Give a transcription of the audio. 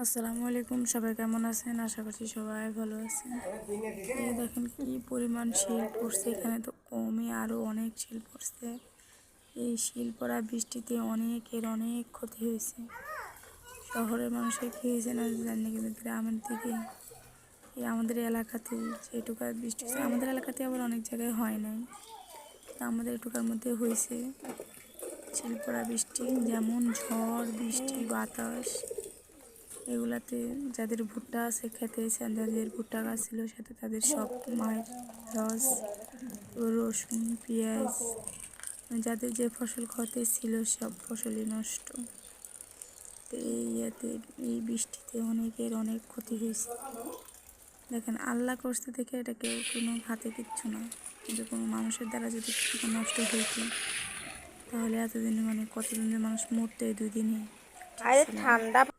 আসসালামু আলাইকুম, সবাই কেমন আছেন? আশা করছি সবাই ভালো আছেন। এই দেখেন কি পরিমাণ শিল পড়ছে, এখানে তো কমই, আরও অনেক শিল পড়ছে। এই শিল পড়া বৃষ্টিতে অনেক ক্ষতি হয়েছে। শহরের মানুষের কী হয়েছে না জানি, কিন্তু গ্রামের দিকে এই আমাদের এলাকাতে যেটুকু বৃষ্টি হয়েছে, আমাদের এলাকাতে আবার অনেক জায়গায় হয় নাই, তো আমাদের এটুকার মধ্যে হয়েছে শিল পড়া বৃষ্টি। যেমন ঝড় বৃষ্টি বাতাস, এগুলাতে যাদের ভুট্টা আছে খেতে, যাদের ভুট্টা গাছ ছিল সাথে তাদের সব মায়ের রস, রসুন, পেঁয়াজ, যাদের যে ফসল ক্ষতি ছিল সব ফসলই নষ্ট। তো এই বৃষ্টিতে অনেক ক্ষতি হয়েছে। দেখেন আল্লাহ করতে দেখে এটা কেউ কোনো হাতে কিচ্ছু না, কিন্তু কোনো মানুষের দ্বারা যদি কিছু নষ্ট হইতো তাহলে এতদিনে কতদিনের মানুষ মরতো এই 2 দিনে ঠিক ছিল না।